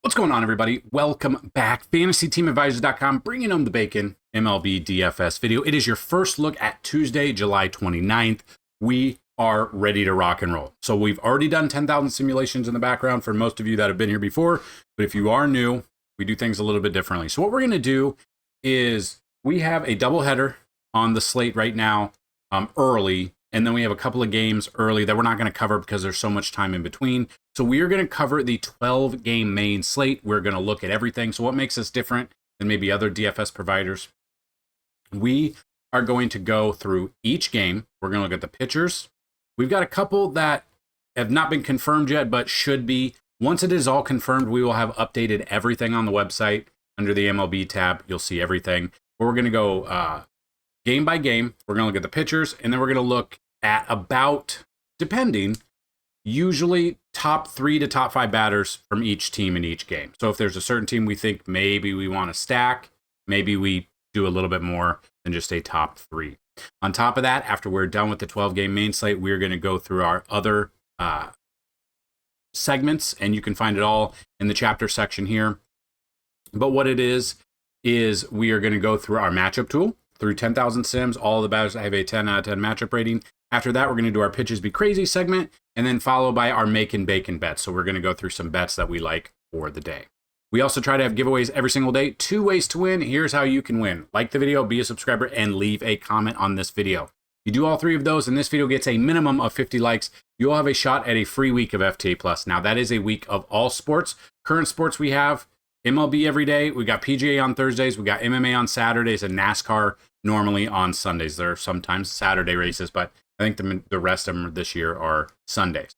What's going on, everybody? Welcome back. FantasyTeamAdvisors.com, bringing home the bacon, MLB DFS video. It is your first look at Tuesday, July 29th. We are ready to rock and roll. So we've already done 10,000 simulations in the background for most of you that have been here before. But if you are new, we do things a little bit differently. So what we're going to do is we have a doubleheader on the slate right now early. And then we have a couple of games early that we're not going to cover because there's so much time in between. So we are going to cover the 12-game main slate. We're going to look at everything. So what makes us different than maybe other DFS providers? We are going to go through each game. We're going to look at the pitchers. We've got a couple that have not been confirmed yet, but should be. Once it is all confirmed, we will have updated everything on the website. Under the MLB tab, you'll see everything. But we're going to go game by game. We're going to look at the pitchers, and then we're going to look at about, depending, usually top 3 to top 5 batters from each team in each game. So if there's a certain team we think maybe we want to stack, maybe we do a little bit more than just a top 3. On top of that, after we're done with the 12-game main slate, we're going to go through our other segments, and you can find it all in the chapter section here. But what it is we are going to go through our matchup tool through 10,000 sims. All the batters have a 10 out of 10 matchup rating. After that, we're going to do our Pitches Be Crazy segment, and then followed by our Makin Bacon bets. So we're going to go through some bets that we like for the day. We also try to have giveaways every single day. 2 ways to win. Here's how you can win. Like the video, be a subscriber, and leave a comment on this video. You do all 3 of those, and this video gets a minimum of 50 likes. You'll have a shot at a free week of FTA+. Now, that is a week of all sports. Current sports we have MLB every day. We got PGA on Thursdays. We got MMA on Saturdays, and NASCAR normally on Sundays. There are sometimes Saturday races, but I think the rest of them this year are Sundays.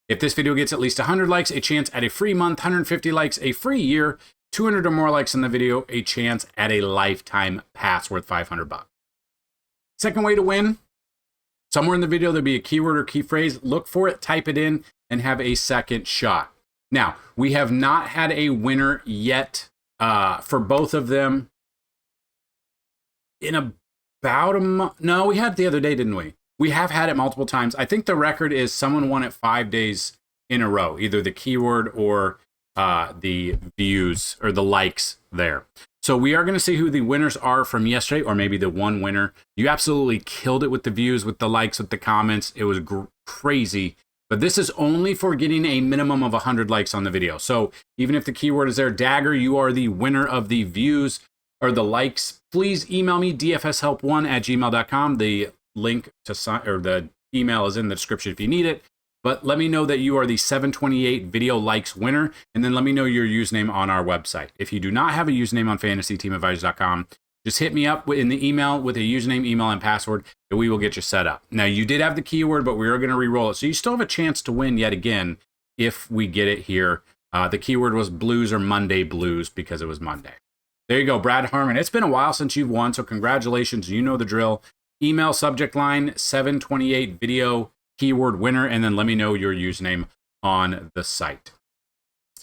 If this video gets at least 100 likes, a chance at a free month, 150 likes, a free year, 200 or more likes in the video, a chance at a lifetime pass worth $500. Second way to win, somewhere in the video there'll be a keyword or key phrase. Look for it, type it in, and have a second shot. Now, we have not had a winner yet for both of them in about a month. No, we had it the other day, didn't we? We have had it multiple times. I think the record is someone won it 5 days in a row, either the keyword or the views or the likes there. So we are going to see who the winners are from yesterday, or maybe the one winner. You absolutely killed it with the views, with the likes, with the comments. It was crazy. But this is only for getting a minimum of 100 likes on the video. So even if the keyword is there, Dagger, you are the winner of the views or the likes. Please email me, dfshelp1@gmail.com. The link to sign, or the email is in the description if you need it. But let me know that you are the 728 video likes winner, and then let me know your username on our website. If you do not have a username on FantasyTeamAdvisors.com, just hit me up in the email with a username, email, and password, and we will get you set up. Now, you did have the keyword, but we are going to re-roll it. So you still have a chance to win yet again if we get it here. The keyword was blues or Monday blues because it was Monday. There you go, Brad Harmon. It's been a while since you've won, so congratulations. You know the drill. Email subject line 728 video keyword winner, and then let me know your username on the site.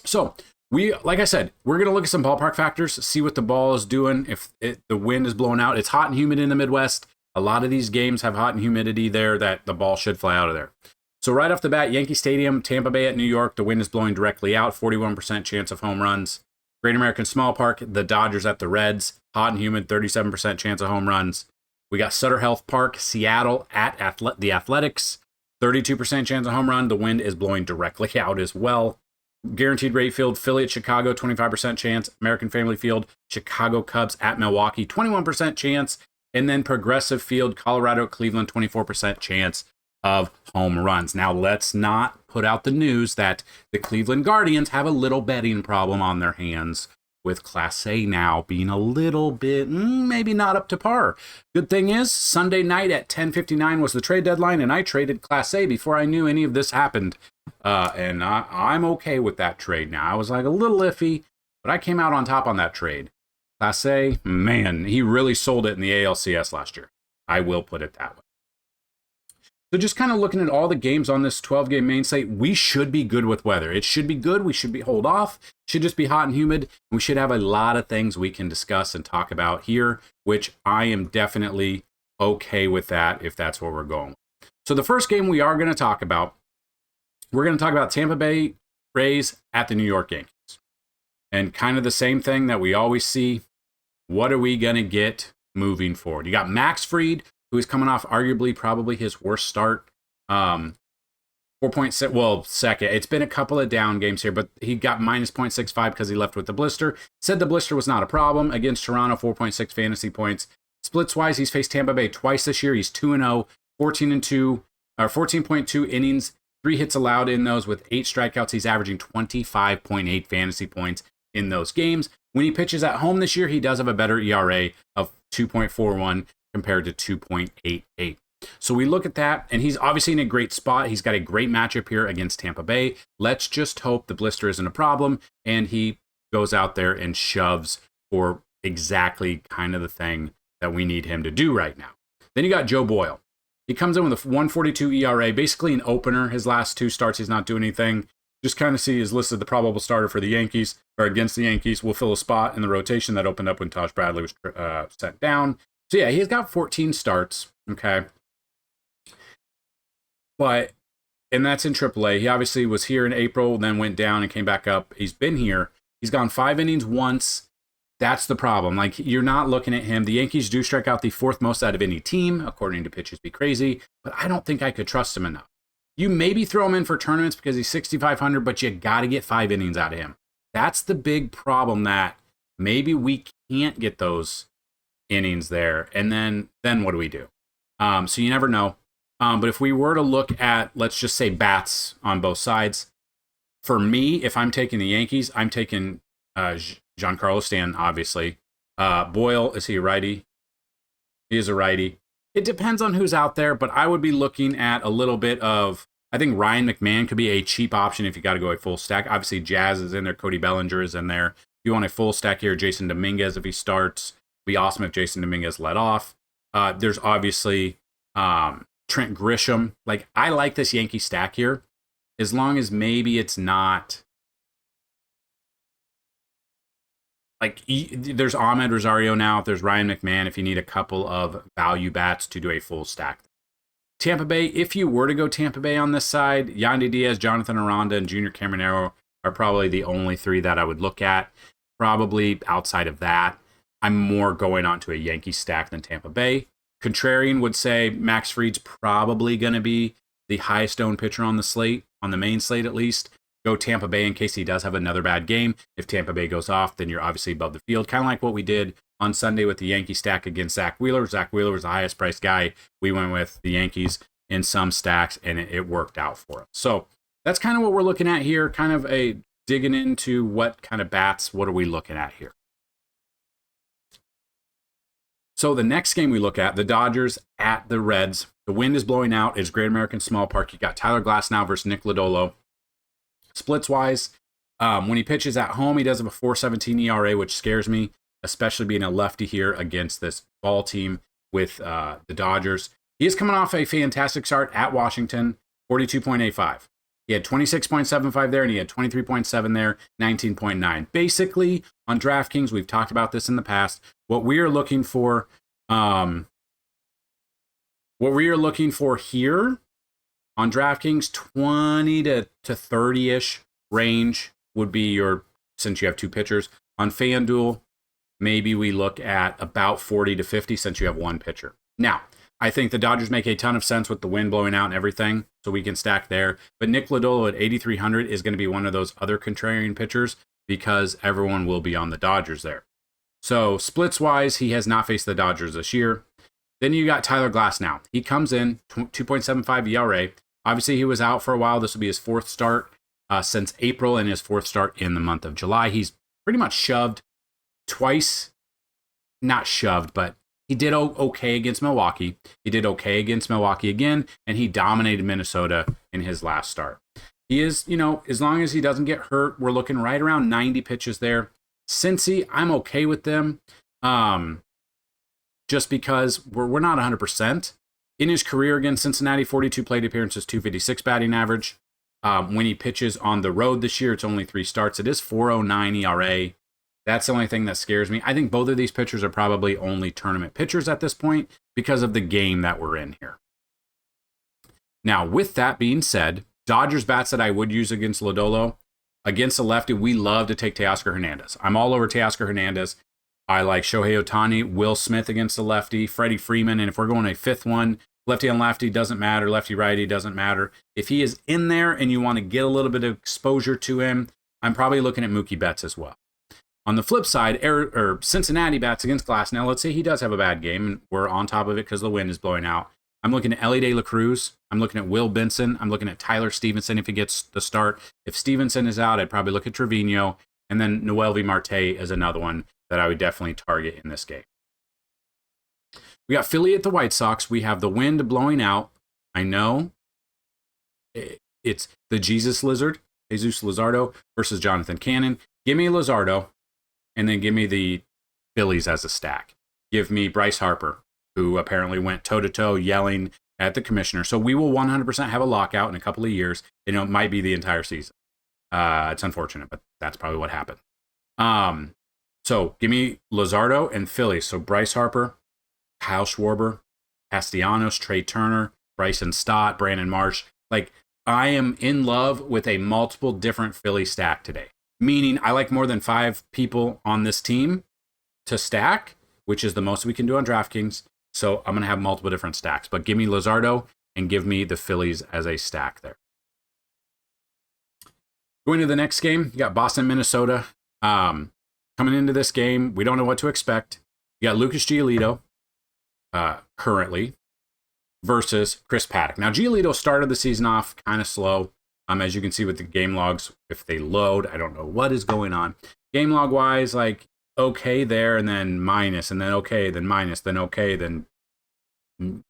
So like I said, we're going to look at some ballpark factors, see what the ball is doing, if the wind is blowing out. It's hot and humid in the Midwest. A lot of these games have hot and humidity there that the ball should fly out of there. So right off the bat, Yankee Stadium, Tampa Bay at New York, the wind is blowing directly out, 41% chance of home runs. Great American Small Park, the Dodgers at the Reds, hot and humid, 37% chance of home runs. We got Sutter Health Park, Seattle at the Athletics, 32% chance of home run. The wind is blowing directly out as well. Guaranteed Rate Field, Philly at Chicago, 25% chance. American Family Field, Chicago Cubs at Milwaukee, 21% chance. And then Progressive Field, Colorado, Cleveland, 24% chance of home runs. Now, let's not put out the news that the Cleveland Guardians have a little betting problem on their hands, with Class A now being a little bit, maybe not up to par. Good thing is, Sunday night at 10:59 was the trade deadline, and I traded Class A before I knew any of this happened. And I'm okay with that trade now. I was like a little iffy, but I came out on top on that trade. Class A, man, he really sold it in the ALCS last year. I will put it that way. So just kind of looking at all the games on this 12-game main slate, we should be good with weather. It should be good. We should be hold off. It should just be hot and humid. We should have a lot of things we can discuss and talk about here, which I am definitely okay with that if that's where we're going. So the first game we are going to talk about, we're going to talk about Tampa Bay Rays at the New York Yankees. And kind of the same thing that we always see. What are we going to get moving forward? You got Max Fried, who is coming off arguably probably his worst start. 4.6, well, second. It's been a couple of down games here, but he got minus 0.65 because he left with the blister. Said the blister was not a problem. Against Toronto, 4.6 fantasy points. Splits-wise, he's faced Tampa Bay twice this year. He's 2-0, 14-2, or 14.2 innings, 3 hits allowed in those with 8 strikeouts. He's averaging 25.8 fantasy points in those games. When he pitches at home this year, he does have a better ERA of 2.41 compared to 2.88. So we look at that, and he's obviously in a great spot. He's got a great matchup here against Tampa Bay. Let's just hope the blister isn't a problem, and he goes out there and shoves for exactly kind of the thing that we need him to do right now. Then you got Joe Boyle. He comes in with a 1.42 ERA, basically an opener. His last 2 starts, he's not doing anything. Just kind of see he's listed the probable starter for the Yankees, or against the Yankees. Will fill a spot in the rotation that opened up when Taj Bradley was sent down. So yeah, he's got 14 starts, okay? And that's in AAA. He obviously was here in April, then went down and came back up. He's been here. He's gone 5 innings once. That's the problem. Like, you're not looking at him. The Yankees do strike out the 4th most out of any team, according to Pitches Be Crazy, but I don't think I could trust him enough. You maybe throw him in for tournaments because he's 6,500, but you got to get 5 innings out of him. That's the big problem, that maybe we can't get those innings there. And then what do we do? So you never know. But if we were to look at, let's just say, bats on both sides, for me, if I'm taking the Yankees, I'm taking Giancarlo Stanton, obviously. Boyle, is he a righty? He is a righty. It depends on who's out there, but I would be looking at a little bit of, I think Ryan McMahon could be a cheap option if you got to go a full stack. Obviously, Jazz is in there. Cody Bellinger is in there. If you want a full stack here, Jason Dominguez, if he starts, it'd be awesome if Jason Dominguez led off. There's obviously Trent Grisham. Like, I like this Yankee stack here, as long as maybe it's not like there's Ahmed Rosario now. If there's Ryan McMahon, if you need a couple of value bats to do a full stack. Tampa Bay, if you were to go Tampa Bay on this side, Yandy Diaz, Jonathan Aranda, and Junior Caminero are probably the only 3 that I would look at. Probably outside of that, I'm more going on to a Yankee stack than Tampa Bay. Contrarian would say Max Fried's probably going to be the highest owned pitcher on the slate, on the main slate at least. Go Tampa Bay in case he does have another bad game. If Tampa Bay goes off, then you're obviously above the field. Kind of like what we did on Sunday with the Yankee stack against Zach Wheeler. Zach Wheeler was the highest priced guy. We went with the Yankees in some stacks, and it worked out for us. So that's kind of what we're looking at here, kind of a digging into what kind of bats, what are we looking at here. So the next game we look at, the Dodgers at the Reds. The wind is blowing out. It's Great American Small Park. You got Tyler Glasnow versus Nick Lodolo. Splits-wise, when he pitches at home, he does have a 4.17 ERA, which scares me, especially being a lefty here against this ball team with the Dodgers. He is coming off a fantastic start at Washington, 42.85. He had 26.75 there, and he had 23.7 there, 19.9. Basically, on DraftKings, we've talked about this in the past. What we are looking for, here on DraftKings, 20 to 30-ish range would be your, since you have 2 pitchers. On FanDuel, maybe we look at about 40 to 50 since you have 1 pitcher. Now, I think the Dodgers make a ton of sense with the wind blowing out and everything, so we can stack there. But Nick Lodolo at 8,300 is going to be one of those other contrarian pitchers because everyone will be on the Dodgers there. So splits-wise, he has not faced the Dodgers this year. Then you got Tyler Glasnow. He comes in, 2.75 ERA. Obviously, he was out for a while. This will be his 4th start since April and his 4th start in the month of July. He's pretty much shoved twice. Not shoved, but he did okay against Milwaukee. He did okay against Milwaukee again, and he dominated Minnesota in his last start. He is, as long as he doesn't get hurt, we're looking right around 90 pitches there. Cincy, I'm okay with them, just because we're not 100%. In his career against Cincinnati, 42 plate appearances, 256 batting average. When he pitches on the road this year, it's only 3 starts. It is 4.09 ERA. That's the only thing that scares me. I think both of these pitchers are probably only tournament pitchers at this point because of the game that we're in here. Now, with that being said, Dodgers bats that I would use against Lodolo, Against the lefty, we love to take Teoscar Hernandez. I'm all over Teoscar Hernandez. I like Shohei Ohtani, Will Smith against the lefty, Freddie Freeman, and if we're going a fifth one, lefty on lefty doesn't matter, lefty righty doesn't matter. If he is in there and you want to get a little bit of exposure to him, I'm probably looking at Mookie Betts as well. On the flip side, Cincinnati bats against Glass. Now, let's say he does have a bad game, and we're on top of it because the wind is blowing out. I'm looking at Elly De La Cruz. I'm looking at Will Benson. I'm looking at Tyler Stevenson if he gets the start. If Stevenson is out, I'd probably look at Trevino. And then Noelvi Marte is another one that I would definitely target in this game. We got Philly at the White Sox. We have the wind blowing out. I know it's the Jesus Luzardo versus Jonathan Cannon. Give me Luzardo, and then give me the Phillies as a stack. Give me Bryce Harper, who apparently went toe-to-toe yelling at the commissioner. So we will 100% have a lockout in a couple of years. It might be the entire season. It's unfortunate, but that's probably what happened. So give me Luzardo and Phillies. So Bryce Harper, Kyle Schwarber, Castellanos, Trey Turner, Bryson Stott, Brandon Marsh. Like, I am in love with a multiple different Philly stack today. Meaning I like more than 5 people on this team to stack, which is the most we can do on DraftKings. So I'm going to have multiple different stacks. But give me Luzardo and give me the Phillies as a stack there. Going to the next game, you got Boston, Minnesota. Coming into this game, we don't know what to expect. You got Lucas Giolito currently versus Chris Paddock. Now, Giolito started the season off kind of slow. As you can see with the game logs, if they load, I don't know what is going on. Game log wise, like okay there, and then minus, and then okay, then minus, then okay, then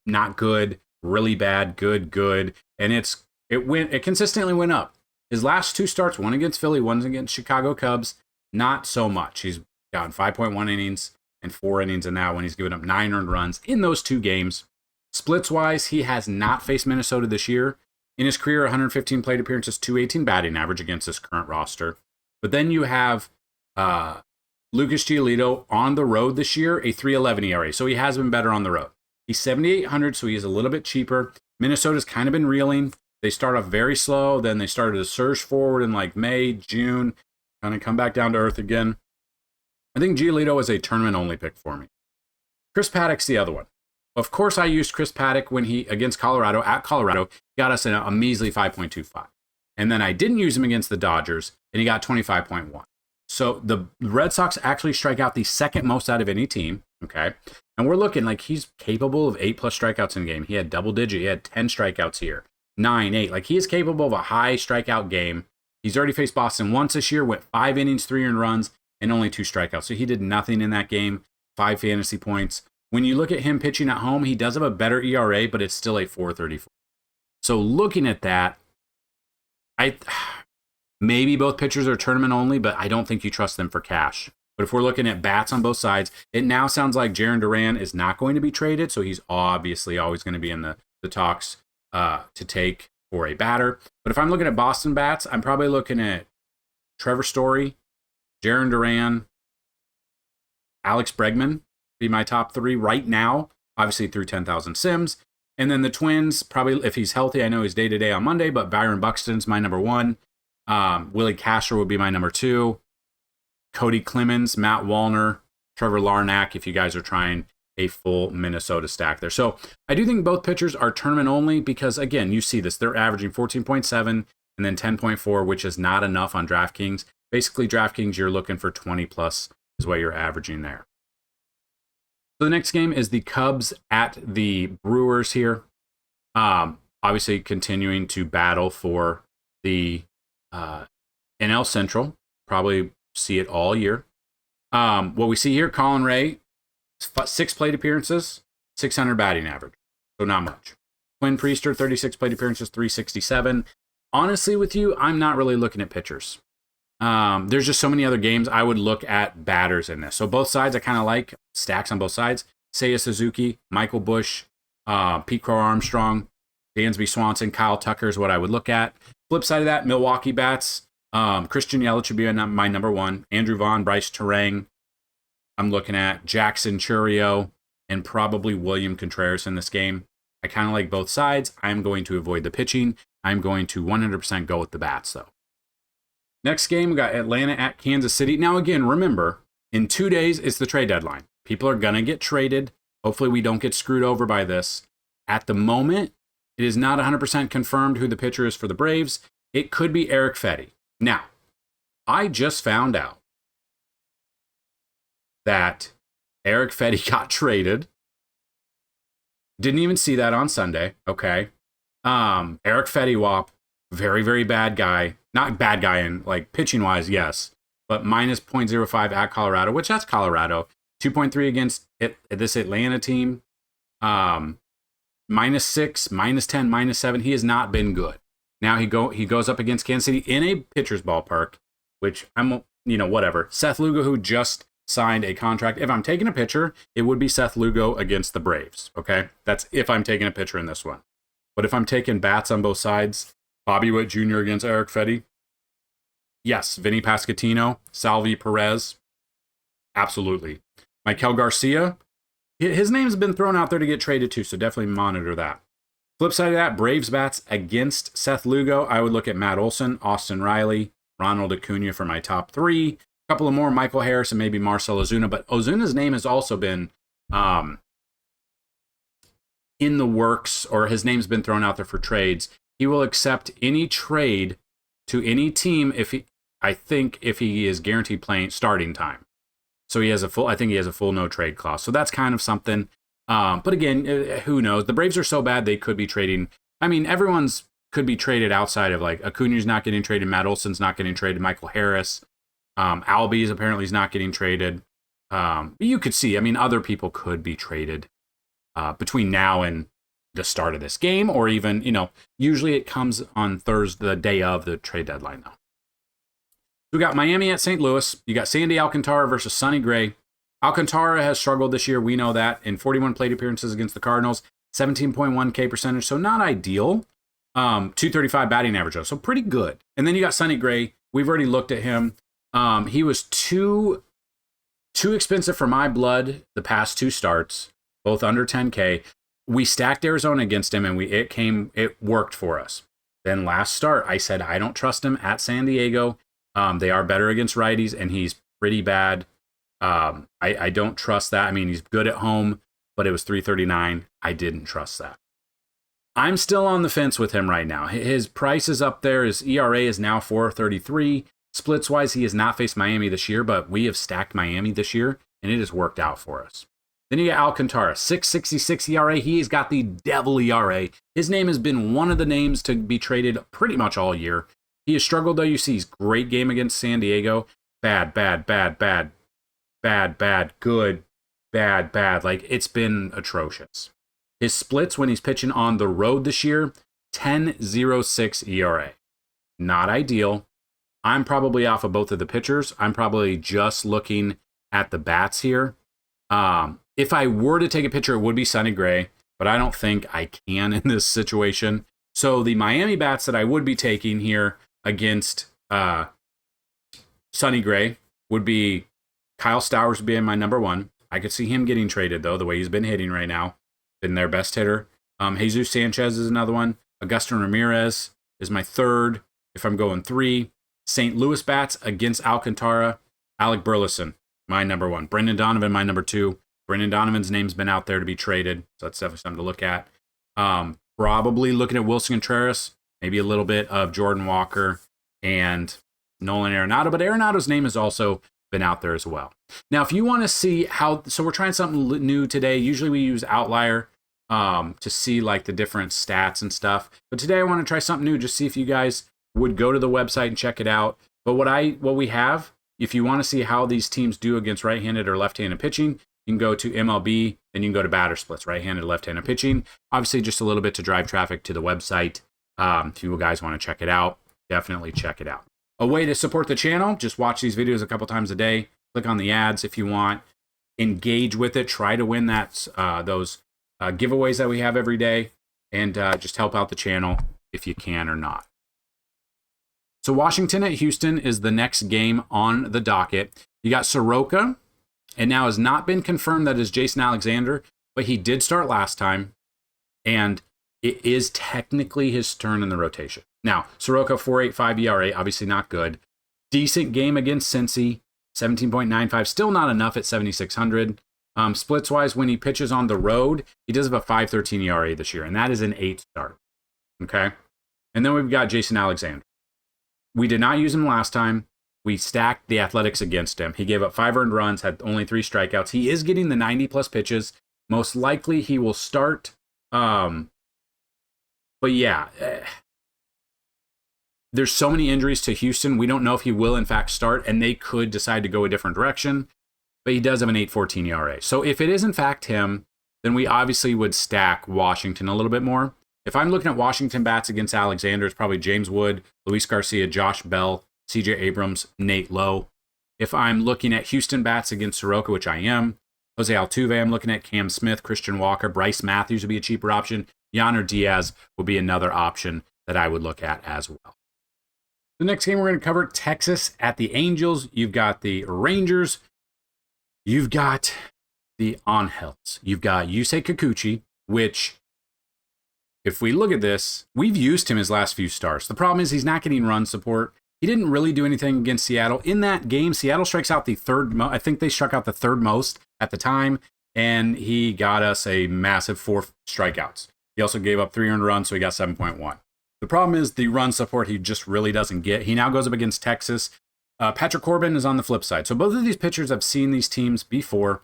not good, really bad, good, and it consistently went up. His last 2 starts, one against Philly, one against Chicago Cubs, not so much. He's gotten 5.1 innings and 4 innings in that one. He's given up 9 earned runs in those 2 games. Splits wise, he has not faced Minnesota this year. In his career, 115 plate appearances, 218 batting average against his current roster. But then you have Lucas Giolito on the road this year, a 3.11 ERA. So he has been better on the road. He's 7,800, so he's a little bit cheaper. Minnesota's kind of been reeling. They start off very slow, then they started to surge forward in like May, June, kind of come back down to earth again. I think Giolito is a tournament-only pick for me. Chris Paddock's the other one. Of course, I used Chris Paddock when he, against Colorado, at Colorado, got us a measly 5.25. And then I didn't use him against the Dodgers, and he got 25.1. So the Red Sox actually strike out the second most out of any team, okay? And we're looking like he's capable of 8+ strikeouts in a game. He had double-digit. He had 10 strikeouts here, 9, 8. Like, he is capable of a high strikeout game. He's already faced Boston once this year, went 5 innings, 3 earned runs, and only 2 strikeouts. So he did nothing in that game, 5 fantasy points. When you look at him pitching at home, he does have a better ERA, but it's still a 4.34. So looking at that, maybe both pitchers are tournament only, but I don't think you trust them for cash. But if we're looking at bats on both sides, it now sounds like Jarren Duran is not going to be traded, so he's obviously always going to be in the talks to take for a batter. But if I'm looking at Boston bats, I'm probably looking at Trevor Story, Jarren Duran, Alex Bregman be my top 3 right now, obviously through 10,000 sims. And then the Twins, probably if he's healthy, I know he's day-to-day on Monday, but Byron Buxton's my number 1. Willie Castro would be my number 2. Cody Clemens, Matt Wallner, Trevor Larnach, if you guys are trying a full Minnesota stack there. So I do think both pitchers are tournament only because, again, you see this. They're averaging 14.7 and then 10.4, which is not enough on DraftKings. Basically, DraftKings, you're looking for 20+ is what you're averaging there. So the next game is the Cubs at the Brewers here. Obviously continuing to battle for the NL Central. Probably see it all year. What we see here, Colin Ray, 6 plate appearances, 600 batting average. So not much. Quinn Priester, 36 plate appearances, 367. Honestly with you, I'm not really looking at pitchers. There's just so many other games. I would look at batters in this. So both sides, I kind of like stacks on both sides. Seiya Suzuki, Michael Busch, Pete Crow Armstrong, Dansby Swanson, Kyle Tucker is what I would look at. Flip side of that, Milwaukee bats. Christian Yelich should be my number 1. Andrew Vaughn, Bryce Terang. I'm looking at Jackson Churio and probably William Contreras in this game. I kind of like both sides. I'm going to avoid the pitching. I'm going to 100% go with the bats, though. Next game, we got Atlanta at Kansas City. Now, again, remember, in 2 days, it's the trade deadline. People are going to get traded. Hopefully, we don't get screwed over by this. At the moment, it is not 100% confirmed who the pitcher is for the Braves. It could be Eric Fetty. Now, I just found out that Eric Fetty got traded. Didn't even see that on Sunday, okay? Eric Fetty, Wop, very, very bad guy. Not bad guy in, like, pitching-wise, yes, but minus 0.05 at Colorado, which that's Colorado. 2.3 against this Atlanta team. -6, -10, -7. He has not been good. Now he goes up against Kansas City in a pitcher's ballpark, which whatever. Seth Lugo, who just signed a contract. If I'm taking a pitcher, it would be Seth Lugo against the Braves, okay? That's if I'm taking a pitcher in this one. But if I'm taking bats on both sides, Bobby Witt Jr. against Eric Fetty, yes. Vinny Pasquantino, Salvi Perez, absolutely. Michael Garcia, his name's been thrown out there to get traded too, so definitely monitor that. Flip side of that, Braves bats against Seth Lugo. I would look at Matt Olson, Austin Riley, Ronald Acuna for my top 3. A couple of more, Michael Harris and maybe Marcell Ozuna. But Ozuna's name has also been in the works, or his name's been thrown out there for trades. He will accept any trade to any team if he is guaranteed playing starting time. So he has a full no trade clause. So that's kind of something. But again, who knows? The Braves are so bad they could be trading. I mean, everyone's could be traded outside of, like, Acuna's not getting traded, Matt Olson's not getting traded, Michael Harris, Albies apparently is not getting traded. You could see, I mean, other people could be traded between now and the start of this game, or even, usually it comes on Thursday, the day of the trade deadline, though. We got Miami at St. Louis. You got Sandy Alcantara versus Sonny Gray. Alcantara has struggled this year. We know that. In 41 plate appearances against the Cardinals, 17.1 K percentage, so not ideal. 235 batting average, though, so pretty good. And then you got Sonny Gray. We've already looked at him. He was too expensive for my blood the past 2 starts, both under 10K. We stacked Arizona against him, and it worked for us. Then last start, I said I don't trust him at San Diego. They are better against righties, and he's pretty bad. I don't trust that. I mean, he's good at home, but it was 339. I didn't trust that. I'm still on the fence with him right now. His price is up there. His ERA is now 4.33. Splits-wise, he has not faced Miami this year, but we have stacked Miami this year, and it has worked out for us. Then you got Alcantara, 6.66 ERA. He's got the devil ERA. His name has been one of the names to be traded pretty much all year. He has struggled, though. You see his great game against San Diego. Bad, bad, bad, bad, bad, bad, good, bad, bad. Like, it's been atrocious. His splits when he's pitching on the road this year, 10.06 ERA. Not ideal. I'm probably off of both of the pitchers. I'm probably just looking at the bats here. If I were to take a pitcher, it would be Sonny Gray, but I don't think I can in this situation. So the Miami bats that I would be taking here against Sonny Gray would be Kyle Stowers being my number 1. I could see him getting traded, though, the way he's been hitting right now. Been their best hitter. Jesus Sanchez is another one. Augustin Ramirez is my 3rd if I'm going 3. St. Louis bats against Alcantara. Alec Burleson, my number 1. Brendan Donovan, my number 2. Brendan Donovan's name's been out there to be traded, so that's definitely something to look at. Probably looking at Wilson Contreras, maybe a little bit of Jordan Walker and Nolan Arenado, but Arenado's name has also been out there as well. Now, if you want to see so we're trying something new today. Usually we use Outlier to see like the different stats and stuff. But today I want to try something new, just see if you guys would go to the website and check it out. But what we have, if you want to see how these teams do against right-handed or left-handed pitching, you can go to MLB, and you can go to batter splits, right-handed, left-handed pitching. Obviously, just a little bit to drive traffic to the website. If you guys want to check it out, definitely check it out. A way to support the channel, just watch these videos a couple times a day. Click on the ads if you want. Engage with it. Try to win those giveaways that we have every day, and just help out the channel if you can or not. So Washington at Houston is the next game on the docket. You got Soroka, and now has not been confirmed that is Jason Alexander, but he did start last time, and it is technically his turn in the rotation. Now, Soroka, 4.85 ERA, obviously not good. Decent game against Cincy, 17.95. Still not enough at 7,600. Splits-wise, when he pitches on the road, he does have a 5.13 ERA this year, and that is an 8 start. Okay? And then we've got Jason Alexander. We did not use him last time. We stacked the Athletics against him. He gave up 5 earned runs, had only 3 strikeouts. He is getting the 90-plus pitches. Most likely he will start. But yeah, there's so many injuries to Houston. We don't know if he will, in fact, start, and they could decide to go a different direction. But he does have an 8.14 ERA. So if it is, in fact, him, then we obviously would stack Washington a little bit more. If I'm looking at Washington bats against Alexander, it's probably James Wood, Luis Garcia, Josh Bell, CJ Abrams, Nate Lowe. If I'm looking at Houston bats against Soroka, which I am, Jose Altuve, I'm looking at Cam Smith, Christian Walker, Bryce Matthews would be a cheaper option. Yainer Diaz would be another option that I would look at as well. The next game we're going to cover, Texas at the Angels. You've got the Rangers. You've got the Angels. You've got Yusei Kikuchi, which, if we look at this, we've used him his last few starts. The problem is he's not getting run support. He didn't really do anything against Seattle. In that game, Seattle strikes out the third most. I think they struck out the third most at the time, and he got us a massive 4 strikeouts. He also gave up 3 earned runs, so he got 7.1. The problem is the run support he just really doesn't get. He now goes up against Texas. Patrick Corbin is on the flip side. So both of these pitchers have seen these teams before.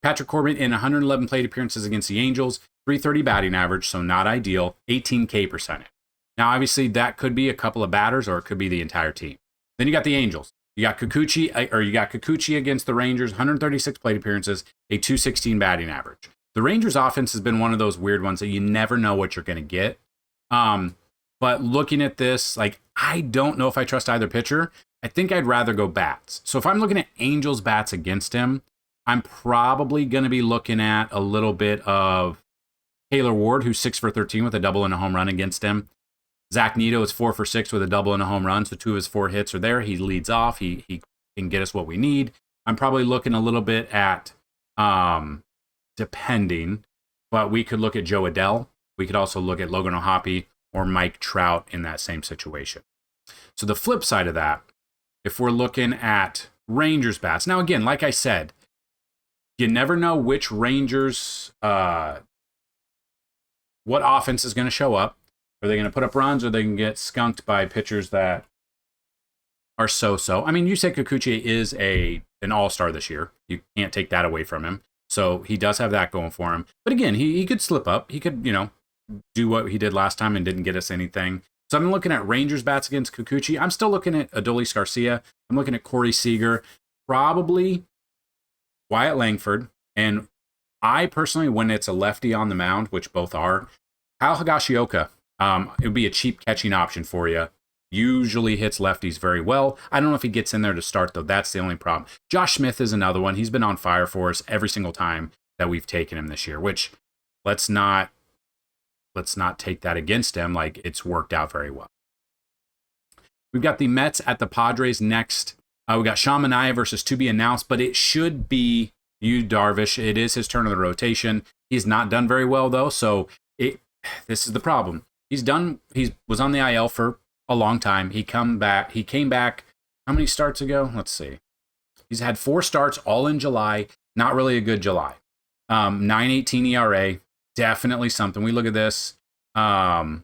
Patrick Corbin in 111 plate appearances against the Angels, 330 batting average, so not ideal, 18K percentage. Now, obviously, that could be a couple of batters or it could be the entire team. Then you got the Angels. You got Kikuchi against the Rangers, 136 plate appearances, a 216 batting average. The Rangers offense has been one of those weird ones that you never know what you're going to get. But looking at this, like, I don't know if I trust either pitcher. I think I'd rather go bats. So if I'm looking at Angels bats against him, I'm probably going to be looking at a little bit of Taylor Ward, who's 6 for 13 with a double and a home run against him. Zach Neto is 4 for 6 with a double and a home run, so 2 of his 4 hits are there. He leads off. He can get us what we need. I'm probably looking a little bit at, depending, but we could look at Joe Adell. We could also look at Logan O'Hoppe or Mike Trout in that same situation. So the flip side of that, if we're looking at Rangers bats, now again, like I said, you never know which Rangers, what offense is going to show up. Are they going to put up runs, or they can get skunked by pitchers that are so-so? I mean, Yusei Kikuchi is an all-star this year. You can't take that away from him. So he does have that going for him. But again, he could slip up. He could, do what he did last time and didn't get us anything. So I'm looking at Rangers bats against Kikuchi. I'm still looking at Adolis Garcia. I'm looking at Corey Seager. Probably Wyatt Langford. And I personally, when it's a lefty on the mound, which both are, Kyle Higashioka, it would be a cheap catching option for you. Usually hits lefties very well. I don't know if he gets in there to start, though. That's the only problem. Josh Smith is another one. He's been on fire for us every single time that we've taken him this year, which let's not take that against him. Like, it's worked out very well. We've got the Mets at the Padres next. We got Sean Manaea versus to be announced, but it should be Yu Darvish. It is his turn of the rotation. He's not done very well, though, so this is the problem. He was on the IL for a long time. He came back how many starts ago? Let's see. He's had 4 starts all in July. Not really a good July. 9.18 ERA. Definitely something. We look at this. I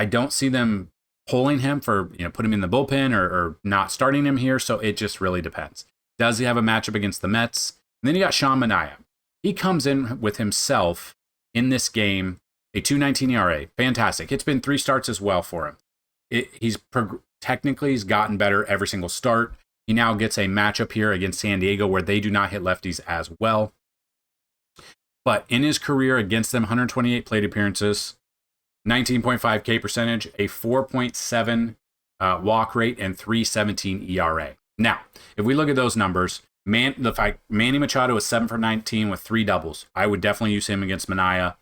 don't see them pulling him for, put him in the bullpen or not starting him here. So it just really depends. Does he have a matchup against the Mets? And then you got Sean Manaea. He comes in with himself in this game, a 2.19 ERA. Fantastic. It's been 3 starts as well for him. He's gotten better every single start. He now gets a matchup here against San Diego where they do not hit lefties as well. But in his career against them, 128 plate appearances, 19.5 K percentage, a 4.7 walk rate, and 3.17 ERA. Now, if we look at those numbers, Manny Machado is 7 for 19 with 3 doubles. I would definitely use him against Manaea.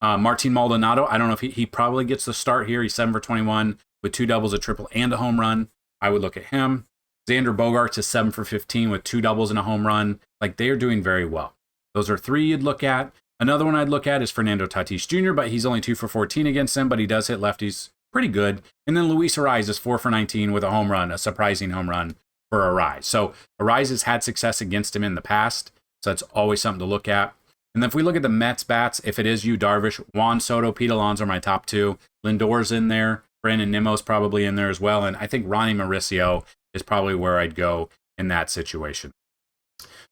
Martin Maldonado, I don't know if he probably gets the start here. He's 7 for 21 with 2 doubles, a triple, and a home run. I would look at him. Xander Bogaerts is 7 for 15 with 2 doubles and a home run. Like, they are doing very well. Those are 3 you'd look at. Another one I'd look at is Fernando Tatis Jr., but he's only 2 for 14 against them, but he does hit lefties pretty good. And then Luis Ariz is 4 for 19 with a home run, a surprising home run for Ariz. So Ariz has had success against him in the past, so that's always something to look at. And then if we look at the Mets bats, if it is Yu Darvish, Juan Soto, Pete Alonso are my top two. Lindor's in there. Brandon Nimmo's probably in there as well. And I think Ronnie Mauricio is probably where I'd go in that situation.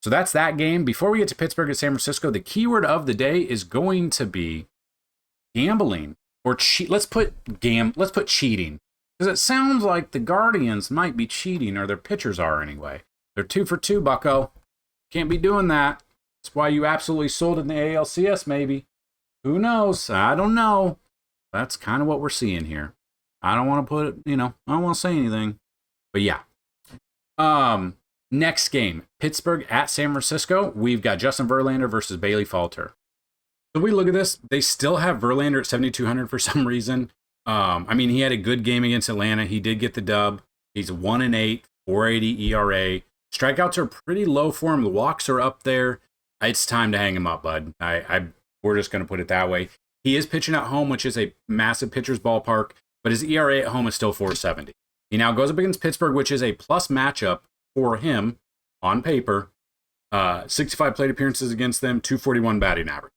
So that's that game. Before we get to Pittsburgh and San Francisco, the keyword of the day is going to be gambling or cheat. Let's put cheating, because it sounds like the Guardians might be cheating, or their pitchers are anyway. They're 2 for 2, bucko. Can't be doing that. That's why you absolutely sold in the ALCS, maybe. Who knows? I don't know. That's kind of what we're seeing here. I don't want to put it, I don't want to say anything. But yeah. Next game, Pittsburgh at San Francisco. We've got Justin Verlander versus Bailey Falter. So we look at this. They still have Verlander at 7,200 for some reason. He had a good game against Atlanta. He did get the dub. He's 1-8, 4.80 ERA. Strikeouts are pretty low for him. The walks are up there. It's time to hang him up, bud. We're just going to put it that way. He is pitching at home, which is a massive pitcher's ballpark, but his ERA at home is still 4.70. He now goes up against Pittsburgh, which is a plus matchup for him on paper. 65 plate appearances against them, 241 batting average.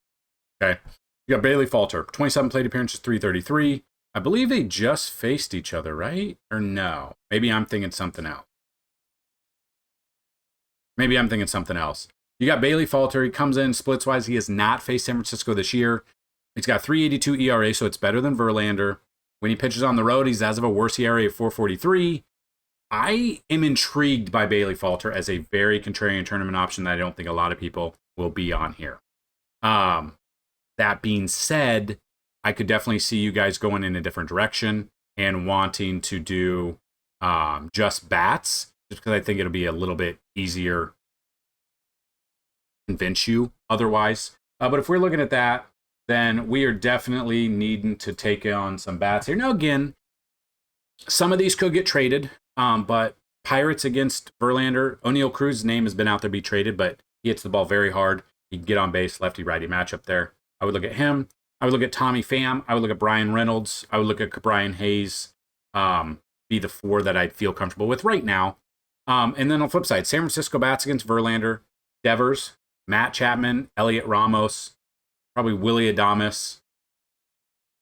Okay. You got Bailey Falter, 27 plate appearances, 333. I believe they just faced each other, right? Or no? Maybe I'm thinking something else. You got Bailey Falter. He comes in splits-wise. He has not faced San Francisco this year. He's got 3.82 ERA, so it's better than Verlander. When he pitches on the road, he's as of a worse ERA of 4.43. I am intrigued by Bailey Falter as a very contrarian tournament option that I don't think a lot of people will be on here. That being said, I could definitely see you guys going in a different direction and wanting to do just bats, just because I think it'll be a little bit easier to convince you otherwise. But if we're looking at that, then we are definitely needing to take on some bats here. Now, again, some of these could get traded, but Pirates against Verlander, O'Neal Cruz's name has been out there to be traded, but he hits the ball very hard. He can get on base, lefty-righty matchup there. I would look at him. I would look at Tommy Pham. I would look at Brian Reynolds. I would look at Brian Hayes. Be the four that I'd feel comfortable with right now. And then on the flip side, San Francisco bats against Verlander, Devers, Matt Chapman, Elliot Ramos, probably Willie Adames,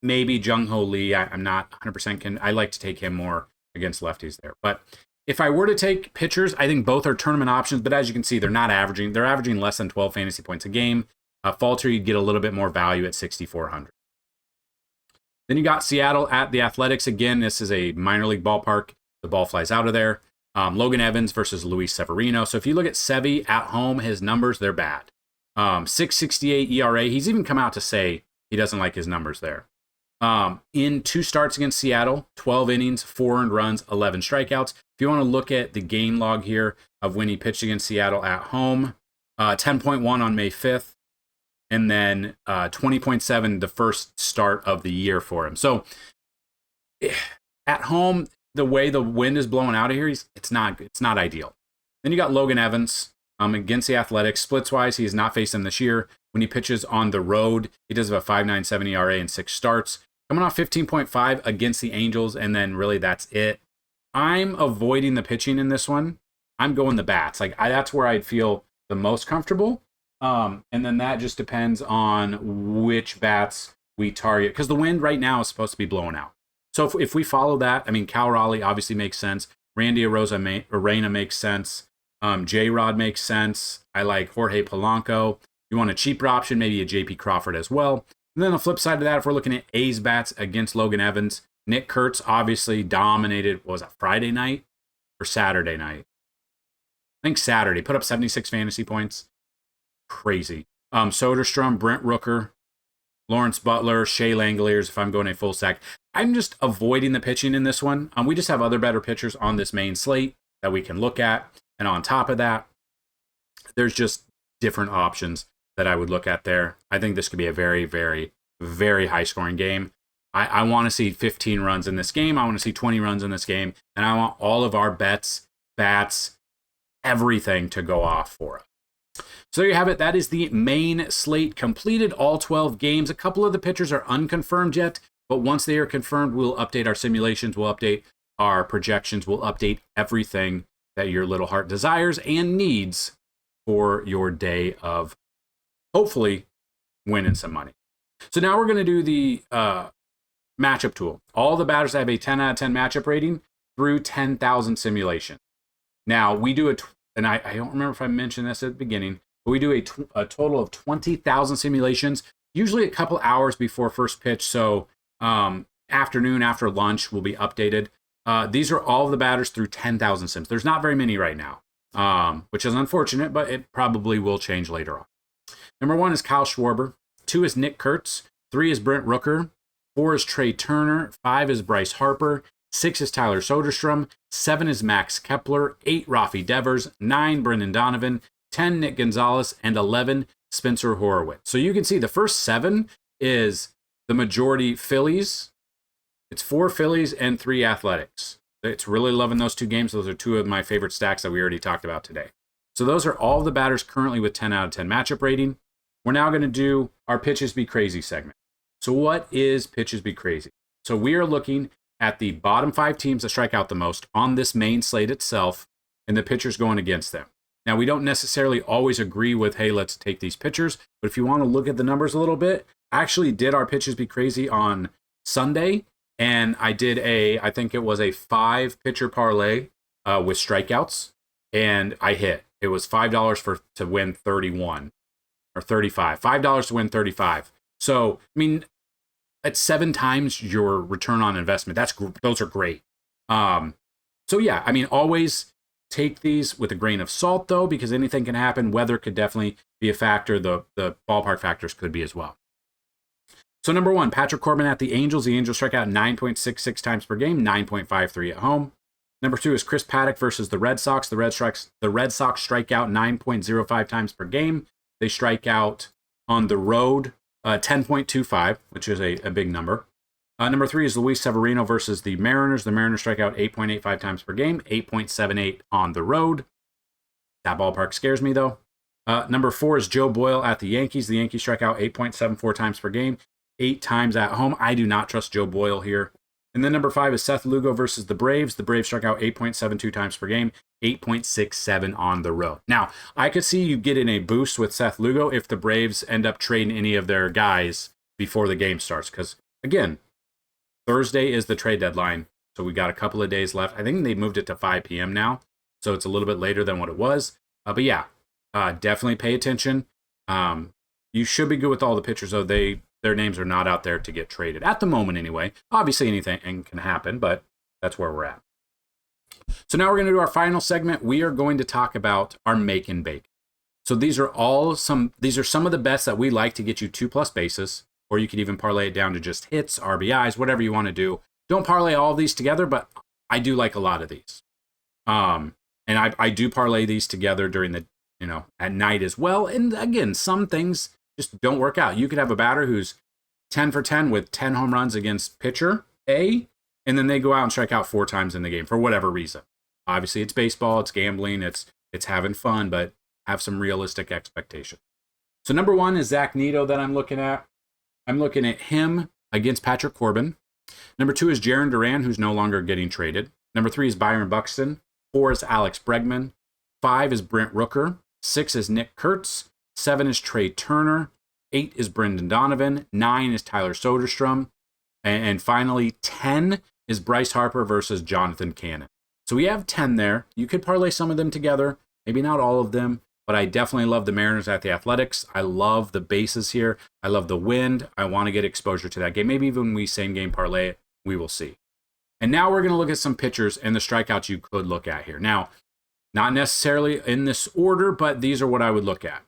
maybe Jung-Ho Lee. I'm not 100% I like to take him more against lefties there. But if I were to take pitchers, I think both are tournament options. But as you can see, they're not averaging. They're averaging less than 12 fantasy points a game. Falter, you'd get a little bit more value at 6,400. Then you got Seattle at the Athletics. Again, this is a minor league ballpark. The ball flies out of there. Logan Evans versus Luis Severino. So if you look at Sevy at home, his numbers, they're bad. 6.68 ERA. He's even come out to say he doesn't like his numbers there. In 2 starts against Seattle, 12 innings, 4 earned runs, 11 strikeouts. If you want to look at the game log here of when he pitched against Seattle at home, 10.1 on May 5th, and then 20.7 the first start of the year for him. So at home, the way the wind is blowing out of here, it's not ideal. Then you got Logan Evans against the Athletics. Splits-wise, he has not faced them this year. When he pitches on the road, he does have a 5.97 ERA in 6 starts. Coming off 15.5 against the Angels, and then really that's it. I'm avoiding the pitching in this one. I'm going the bats. That's where I'd feel the most comfortable. And then that just depends on which bats we target. Because the wind right now is supposed to be blowing out. So if we follow that, Cal Raleigh obviously makes sense. Randy Arena makes sense. J-Rod makes sense. I like Jorge Polanco. You want a cheaper option, maybe a JP Crawford as well. And then on the flip side of that, if we're looking at A's bats against Logan Evans, Nick Kurtz obviously dominated, what was that, Friday night or Saturday night? I think Saturday. Put up 76 fantasy points. Crazy. Soderstrom, Brent Rooker, Lawrence Butler, Shea Langoliers, if I'm going a full stack. I'm just avoiding the pitching in this one. We just have other better pitchers on this main slate that we can look at. And on top of that, there's just different options that I would look at there. I think this could be a very, very, very high-scoring game. I want to see 15 runs in this game. I want to see 20 runs in this game. And I want all of our bets, bats, everything to go off for us. So there you have it. That is the main slate completed, all 12 games. A couple of the pitchers are unconfirmed yet, But once they are confirmed, we'll update our simulations, we'll update our projections, we'll update everything that your little heart desires and needs for your day of hopefully winning some money. So now we're going to do the matchup tool. All the batters have a 10 out of 10 matchup rating through 10,000 simulation. Now we do and I don't remember if I mentioned this at the beginning, but we do a total of 20,000 simulations, usually a couple hours before first pitch. So afternoon after lunch will be updated. These are all of the batters through 10,000 sims. There's not very many right now, which is unfortunate, but it probably will change later on. Number 1 is Kyle Schwarber. 2 is Nick Kurtz. 3 is Brent Rooker. 4 is Trey Turner. 5 is Bryce Harper. 6 is Tyler Soderstrom. 7 is Max Kepler. 8, Rafi Devers. 9, Brendan Donovan. 10, Nick Gonzalez. And 11, Spencer Horowitz. So you can see the first 7 is the majority Phillies. It's 4 Phillies and 3 Athletics. It's really loving those 2 games. Those are 2 of my favorite stacks that we already talked about today. So those are all the batters currently with 10 out of 10 matchup rating. We're now going to do our Pitches Be Crazy segment. So what is Pitches Be Crazy? So we are looking at the bottom 5 teams that strike out the most on this main slate itself and the pitchers going against them. Now, we don't necessarily always agree with, hey, let's take these pitchers. But if you want to look at the numbers a little bit, I actually did our Pitches Be Crazy on Sunday. And I did I think it was a 5-pitcher parlay with strikeouts. And I hit. It was $5 to win 31 or 35. $5 to win 35. So, I mean, at 7 times your return on investment. Those are great. So yeah, I mean, always take these with a grain of salt though, because anything can happen. Weather could definitely be a factor. The ballpark factors could be as well. So number 1, Patrick Corbin at the Angels. The Angels strike out 9.66 times per game, 9.53 at home. Number 2 is Chris Paddock versus the Red Sox. The Red Sox strike out 9.05 times per game. They strike out on the road 10.25, which is a big number. Number 3 is Luis Severino versus the Mariners. The Mariners strike out 8.85 times per game, 8.78 on the road. That ballpark scares me, though. Number 4 is Joe Boyle at the Yankees. The Yankees strike out 8.74 times per game, 8 times at home. I do not trust Joe Boyle here. And then number 5 is Seth Lugo versus the Braves. The Braves struck out 8.72 times per game, 8.67 on the road. Now, I could see you getting a boost with Seth Lugo if the Braves end up trading any of their guys before the game starts. Because, again, Thursday is the trade deadline, so we got a couple of days left. I think they moved it to 5 p.m. now, so it's a little bit later than what it was. But yeah, definitely pay attention. You should be good with all the pitchers, though. Their names are not out there to get traded at the moment anyway. Obviously anything can happen, but that's where we're at. So now we're going to do our final segment. We are going to talk about our make and bake. So these are some of the bets that we like to get you 2+ bases, or you could even parlay it down to just hits, RBIs, whatever you want to do. Don't parlay all of these together, but I do like a lot of these. And I do parlay these together during the, at night as well. And again, some things just don't work out. You could have a batter who's 10 for 10 with 10 home runs against pitcher A, and then they go out and strike out 4 times in the game for whatever reason. Obviously, it's baseball, it's gambling, it's having fun, but have some realistic expectations. So number 1 is Zach Neto that I'm looking at. I'm looking at him against Patrick Corbin. Number 2 is Jarren Duran, who's no longer getting traded. Number 3 is Byron Buxton. 4 is Alex Bregman. 5 is Brent Rooker. 6 is Nick Kurtz. 7 is Trey Turner. 8 is Brendan Donovan. 9 is Tyler Soderstrom. And finally, 10 is Bryce Harper versus Jonathan Cannon. So we have 10 there. You could parlay some of them together. Maybe not all of them. But I definitely love the Mariners at the Athletics. I love the bases here. I love the wind. I want to get exposure to that game. Maybe even when we same game parlay it, we will see. And now we're going to look at some pitchers and the strikeouts you could look at here. Now, not necessarily in this order, but these are what I would look at.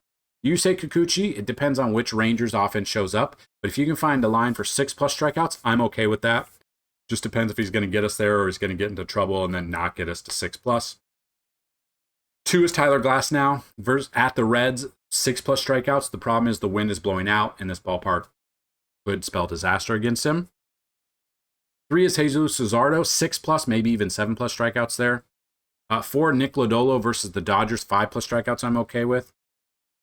Yusei Kikuchi, it depends on which Rangers offense shows up. But if you can find a line for 6+ strikeouts, I'm okay with that. Just depends if he's going to get us there or he's going to get into trouble and then not get us to 6+. 2 is Tyler Glasnow at the Reds, 6+ strikeouts. The problem is the wind is blowing out, and this ballpark could spell disaster against him. 3 is Jesus Luzardo, 6+, maybe even 7+ strikeouts there. 4, Nick Lodolo versus the Dodgers, 5+ strikeouts I'm okay with.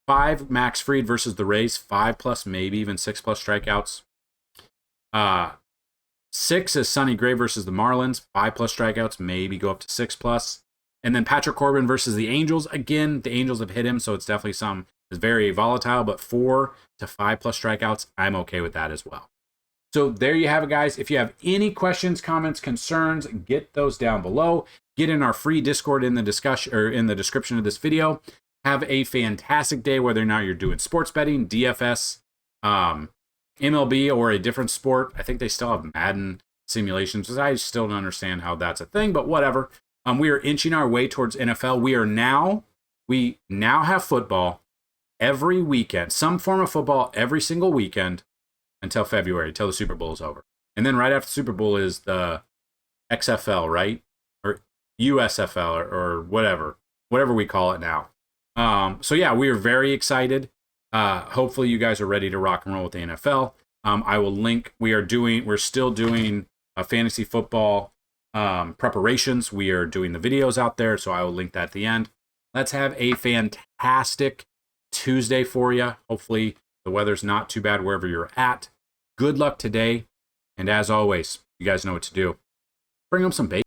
5, Max Fried versus the Rays, 5+, maybe even 6+ strikeouts. 6 is Sonny Gray versus the Marlins, 5+ strikeouts, maybe go up to 6+. And then Patrick Corbin versus the Angels. Again, the Angels have hit him, so it's definitely it's very volatile, but 4 to 5+ strikeouts, I'm okay with that as well. So there you have it, guys. If you have any questions, comments, concerns, get those down below. Get in our free Discord in the discussion or in the description of this video. Have a fantastic day, whether or not you're doing sports betting, DFS, MLB, or a different sport. I think they still have Madden simulations, because I still don't understand how that's a thing, but whatever. We are inching our way towards NFL. We now have football every weekend, some form of football every single weekend until February, until the Super Bowl is over. And then right after the Super Bowl is the XFL, right? Or USFL or whatever we call it now. So yeah, we are very excited. Hopefully you guys are ready to rock and roll with the NFL. I will link, we're still doing fantasy football preparations. We are doing the videos out there, so I will link that at the end. Let's have a fantastic Tuesday for you. Hopefully the weather's not too bad wherever you're at. Good luck today. And as always, you guys know what to do. Bring them some bacon.